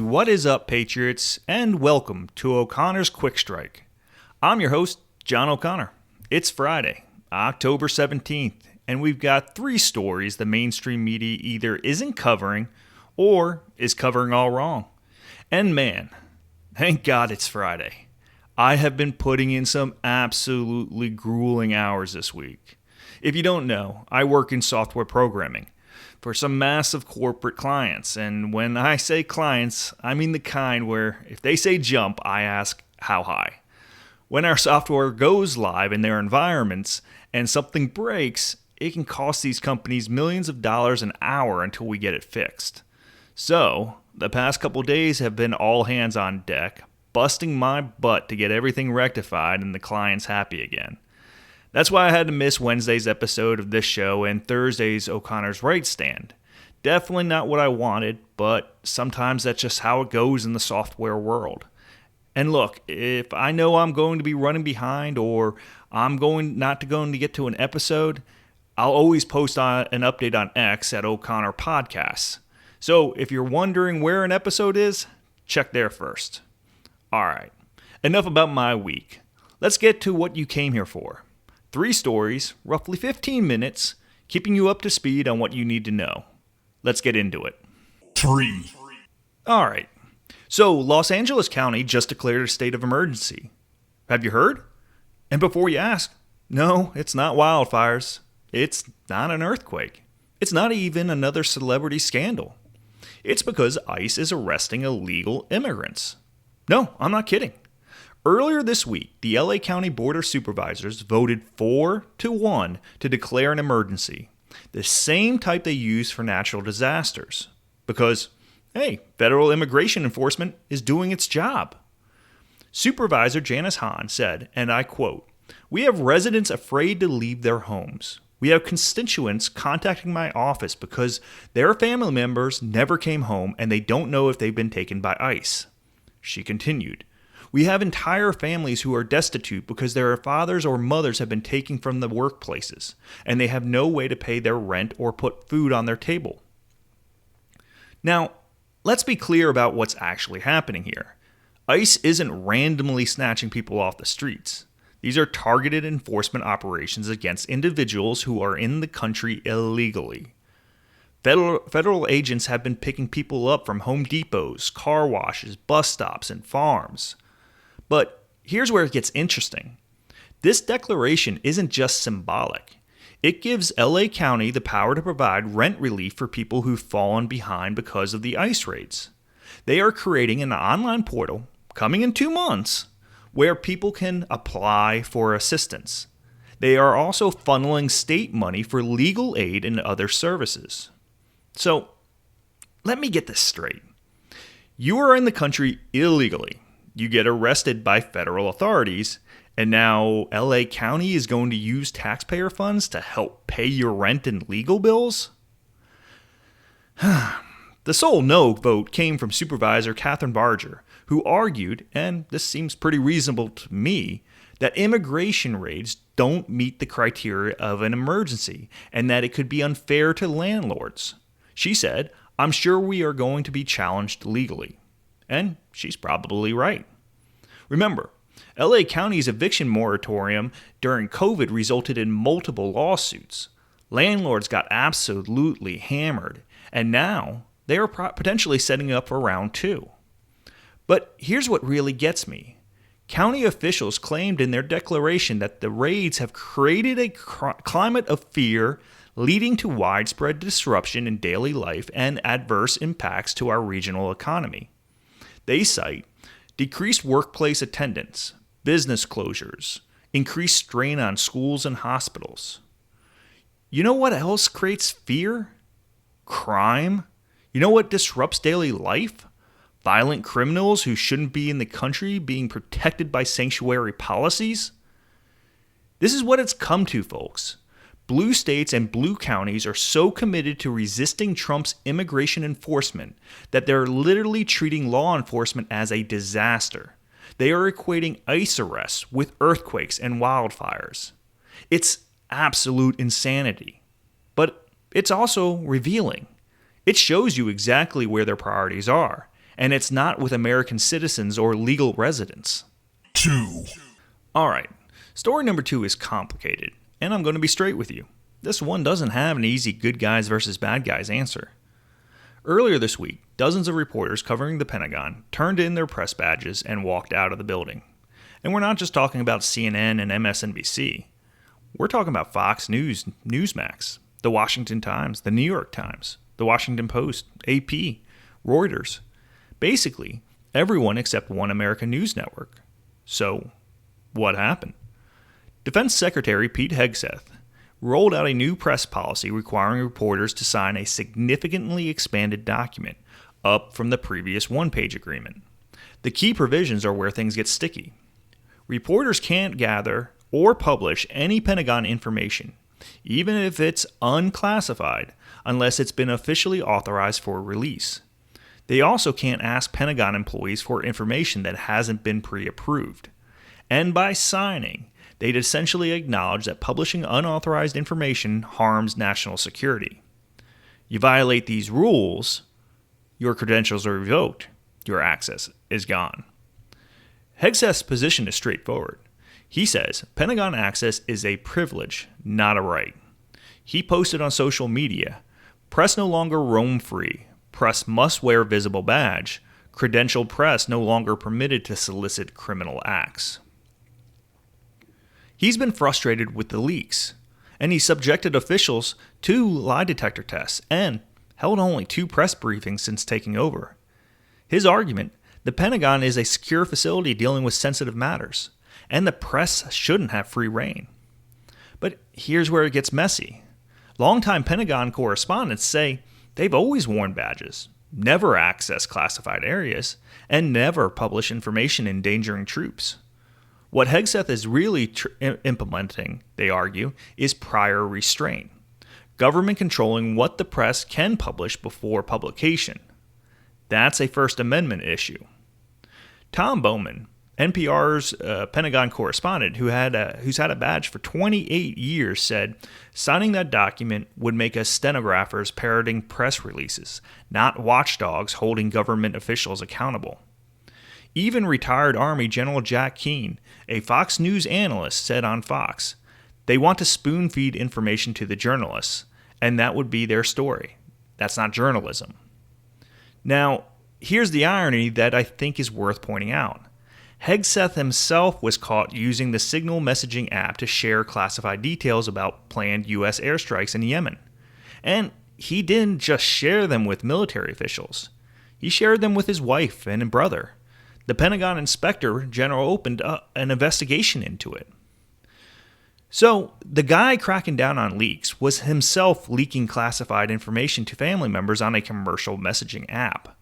What is up, Patriots, and welcome to O'Connor's Quick Strike. I'm your host, John O'Connor. It's Friday, October 17th, and we've got 3 stories the mainstream media either isn't covering or is covering all wrong. And man, thank God it's Friday. I have been putting in some absolutely grueling hours this week. If you don't know, I work in software programming for some massive corporate clients, and when I say clients, I mean the kind where if they say jump, I ask how high. When our software goes live in their environments and something breaks, it can cost these companies millions of dollars an hour until we get it fixed. So, the past couple days have been all hands on deck, busting my butt to get everything rectified and the clients happy again. That's why I had to miss Wednesday's episode of this show and Thursday's O'Connor's Right Stand. Definitely not what I wanted, but sometimes that's just how it goes in the software world. And look, if I know I'm going to be running behind or I'm not going to get to an episode, I'll always post an update on X at O'Connor Podcasts. So if you're wondering where an episode is, check there first. Alright, enough about my week. Let's get to what you came here for. 3 stories, roughly 15 minutes, keeping you up to speed on what you need to know. Let's get into it. 3. Alright, so Los Angeles County just declared a state of emergency. Have you heard? And before you ask, no, it's not wildfires. It's not an earthquake. It's not even another celebrity scandal. It's because ICE is arresting illegal immigrants. No, I'm not kidding. Earlier this week, the LA County Board of Supervisors voted 4-1 to declare an emergency, the same type they use for natural disasters. Because, hey, federal immigration enforcement is doing its job. Supervisor Janice Hahn said, and I quote, "We have residents afraid to leave their homes. We have constituents contacting my office because their family members never came home and they don't know if they've been taken by ICE." She continued, "We have entire families who are destitute because their fathers or mothers have been taken from the workplaces, and they have no way to pay their rent or put food on their table." Now, let's be clear about what's actually happening here. ICE isn't randomly snatching people off the streets. These are targeted enforcement operations against individuals who are in the country illegally. Federal agents have been picking people up from Home Depots, car washes, bus stops, and farms. But here's where it gets interesting. This declaration isn't just symbolic. It gives LA County the power to provide rent relief for people who've fallen behind because of the ICE raids. They are creating an online portal, coming in 2 months, where people can apply for assistance. They are also funneling state money for legal aid and other services. So, let me get this straight. You are in the country illegally. You get arrested by federal authorities, and now LA County is going to use taxpayer funds to help pay your rent and legal bills? The sole no vote came from Supervisor Catherine Barger, who argued, and this seems pretty reasonable to me, that immigration raids don't meet the criteria of an emergency and that it could be unfair to landlords. She said, "I'm sure we are going to be challenged legally." And she's probably right. Remember, LA County's eviction moratorium during COVID resulted in multiple lawsuits. Landlords got absolutely hammered, and now they are potentially setting up for round 2. But here's what really gets me. County officials claimed in their declaration that the raids have created a climate of fear leading to widespread disruption in daily life and adverse impacts to our regional economy. They cite decreased workplace attendance, business closures, increased strain on schools and hospitals. You know what else creates fear? Crime. You know what disrupts daily life? Violent criminals who shouldn't be in the country being protected by sanctuary policies? This is what it's come to, folks. Blue states and blue counties are so committed to resisting Trump's immigration enforcement that they're literally treating law enforcement as a disaster. They are equating ICE arrests with earthquakes and wildfires. It's absolute insanity. But it's also revealing. It shows you exactly where their priorities are. and it's not with American citizens or legal residents. 2. All right, story number 2 is complicated, and I'm going to be straight with you. This one doesn't have an easy good guys versus bad guys answer. Earlier this week, dozens of reporters covering the Pentagon turned in their press badges and walked out of the building. And we're not just talking about CNN and MSNBC. We're talking about Fox News, Newsmax, the Washington Times, the New York Times, the Washington Post, AP, Reuters. Basically, everyone except one American news network. So, what happened? Defense Secretary Pete Hegseth rolled out a new press policy requiring reporters to sign a significantly expanded document up from the previous one-page agreement. The key provisions are where things get sticky. Reporters can't gather or publish any Pentagon information, even if it's unclassified, unless it's been officially authorized for release. They also can't ask Pentagon employees for information that hasn't been pre-approved. And by signing, they'd essentially acknowledge that publishing unauthorized information harms national security. You violate these rules, your credentials are revoked, your access is gone. Hegseth's position is straightforward. He says Pentagon access is a privilege, not a right. He posted on social media, "Press no longer roam free. Press must wear visible badge. Credentialed press no longer permitted to solicit criminal acts." He's been frustrated with the leaks, and he subjected officials to lie detector tests and held only 2 press briefings since taking over. His argument: the Pentagon is a secure facility dealing with sensitive matters, and the press shouldn't have free rein. But here's where it gets messy. Longtime Pentagon correspondents say they've always worn badges, never accessed classified areas, and never publish information endangering troops. What Hegseth is really implementing, they argue, is prior restraint, government controlling what the press can publish before publication. That's a First Amendment issue. Tom Bowman, NPR's Pentagon correspondent who's had a badge for 28 years, said signing that document would make us stenographers parroting press releases, not watchdogs holding government officials accountable. Even retired Army General Jack Keane, a Fox News analyst, said on Fox, they want to spoon-feed information to the journalists, and that would be their story. That's not journalism. Now, here's the irony that I think is worth pointing out. Hegseth himself was caught using the Signal messaging app to share classified details about planned U.S. airstrikes in Yemen. And he didn't just share them with military officials. He shared them with his wife and brother. The Pentagon Inspector General opened an investigation into it. So, the guy cracking down on leaks was himself leaking classified information to family members on a commercial messaging app.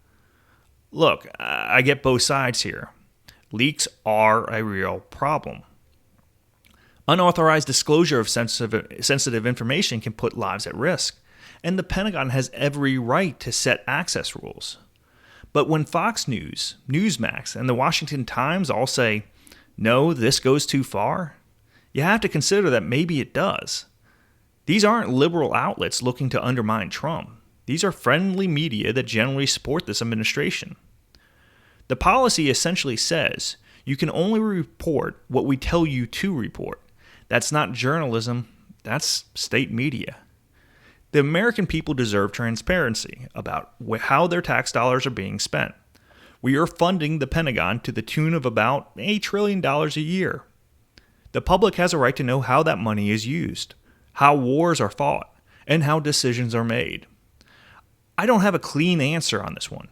Look, I get both sides here. Leaks are a real problem. Unauthorized disclosure of sensitive information can put lives at risk, and the Pentagon has every right to set access rules. But when Fox News, Newsmax, and the Washington Times all say, no, this goes too far, you have to consider that maybe it does. These aren't liberal outlets looking to undermine Trump. These are friendly media that generally support this administration. The policy essentially says you can only report what we tell you to report. That's not journalism, that's state media. The American people deserve transparency about how their tax dollars are being spent. We are funding the Pentagon to the tune of about $8 trillion a year. The public has a right to know how that money is used, how wars are fought, and how decisions are made. I don't have a clean answer on this one.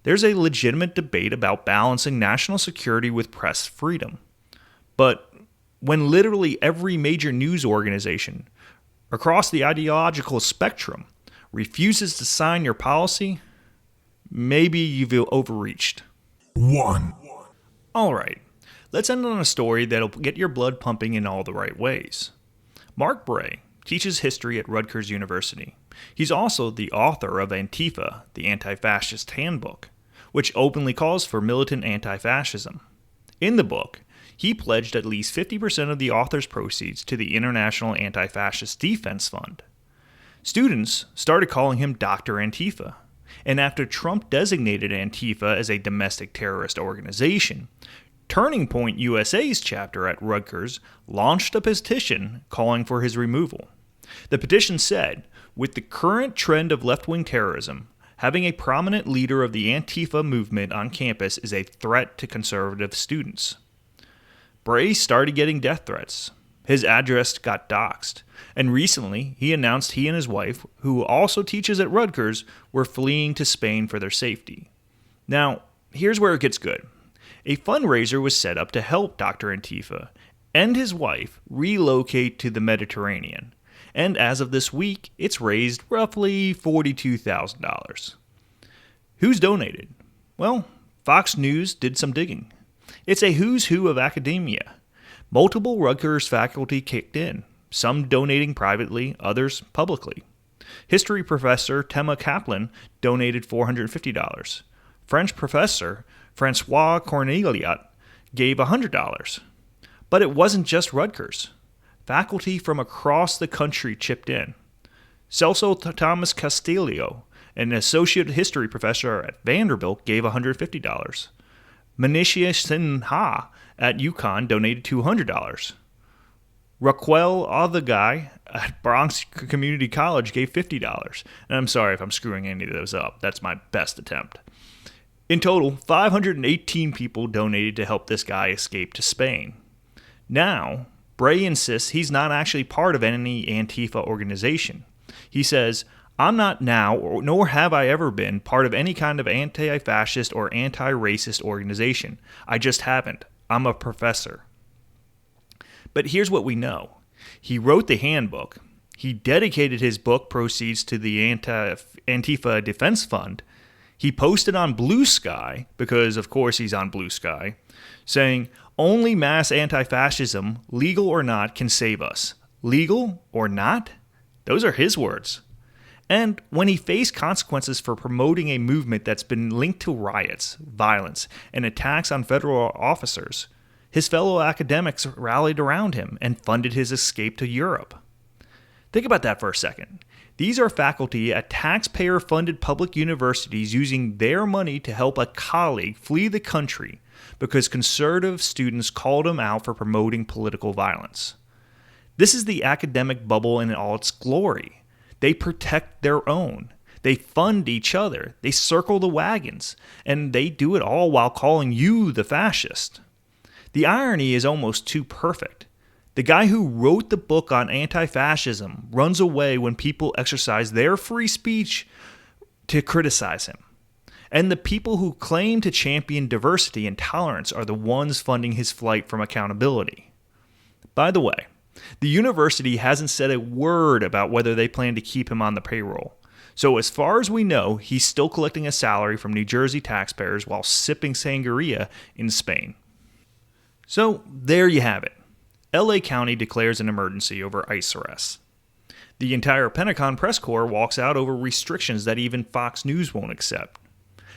There's a legitimate debate about balancing national security with press freedom. But when literally every major news organization across the ideological spectrum refuses to sign your policy, maybe you've overreached. 1. All right, let's end on a story that'll get your blood pumping in all the right ways. Mark Bray teaches history at Rutgers University. He's also the author of Antifa, the Anti-Fascist Handbook, which openly calls for militant anti-fascism. In the book, he pledged at least 50% of the author's proceeds to the International Anti-Fascist Defense Fund. Students started calling him Dr. Antifa, And after Trump designated Antifa as a domestic terrorist organization, Turning Point USA's chapter at Rutgers launched a petition calling for his removal. The petition said, with the current trend of left-wing terrorism, having a prominent leader of the Antifa movement on campus is a threat to conservative students. Bray started getting death threats. His address got doxxed, and recently he announced he and his wife, who also teaches at Rutgers, were fleeing to Spain for their safety. Now, here's where it gets good. A fundraiser was set up to help Dr. Antifa and his wife relocate to the Mediterranean, and as of this week, it's raised roughly $42,000. Who's donated? Well, Fox News did some digging. It's a who's who of academia. Multiple Rutgers faculty kicked in, some donating privately, others publicly. History professor Tema Kaplan donated $450. French professor Francois Corneliat gave $100. But it wasn't just Rutgers. Faculty from across the country chipped in. Celso Thomas Castillo, an associate history professor at Vanderbilt, gave $150. Manisha Sinha at UConn donated $200. Raquel Otherguy at Bronx Community College gave $50. And I'm sorry if I'm screwing any of those up. That's my best attempt. In total, 518 people donated to help this guy escape to Spain. Now, Bray insists he's not actually part of any Antifa organization. He says, I'm not now, nor have I ever been, part of any kind of anti-fascist or anti-racist organization. I just haven't. I'm a professor. But here's what we know. He wrote the handbook. He dedicated his book proceeds to the Antifa Defense Fund. He posted on Blue Sky, because of course he's on Blue Sky, saying, only mass anti-fascism, legal or not, can save us. Legal or not? Those are his words. And when he faced consequences for promoting a movement that's been linked to riots, violence, and attacks on federal officers, his fellow academics rallied around him and funded his escape to Europe. Think about that for a second. These are faculty at taxpayer-funded public universities using their money to help a colleague flee the country because conservative students called him out for promoting political violence. This is the academic bubble in all its glory. They protect their own. They fund each other. They circle the wagons. And they do it all while calling you the fascist. The irony is almost too perfect. The guy who wrote the book on anti-fascism runs away when people exercise their free speech to criticize him. And the people who claim to champion diversity and tolerance are the ones funding his flight from accountability. By the way, the university hasn't said a word about whether they plan to keep him on the payroll. So as far as we know, he's still collecting a salary from New Jersey taxpayers while sipping sangria in Spain. So there you have it. LA County declares an emergency over ICE arrests. The entire Pentagon press corps walks out over restrictions that even Fox News won't accept.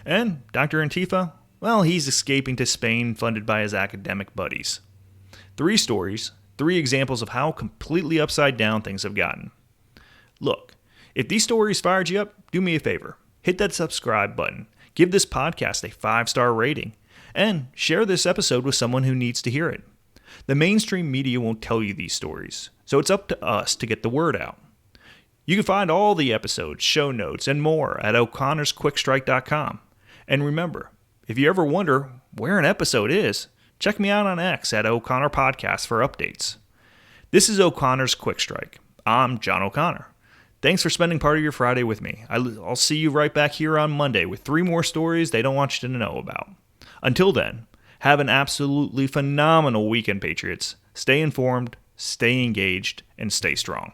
And Dr. Antifa, well, he's escaping to Spain funded by his academic buddies. 3 stories, 3 examples of how completely upside down things have gotten. Look, if these stories fired you up, do me a favor. Hit that subscribe button, give this podcast a 5-star rating, and share this episode with someone who needs to hear it. The mainstream media won't tell you these stories, so it's up to us to get the word out. You can find all the episodes, show notes, and more at o'connorsquickstrike.com. And remember, if you ever wonder where an episode is, check me out on X at O'Connor Podcast for updates. This is O'Connor's Quick Strike. I'm John O'Connor. Thanks for spending part of your Friday with me. I'll see you right back here on Monday with 3 more stories they don't want you to know about. Until then, have an absolutely phenomenal weekend, Patriots. Stay informed, stay engaged, and stay strong.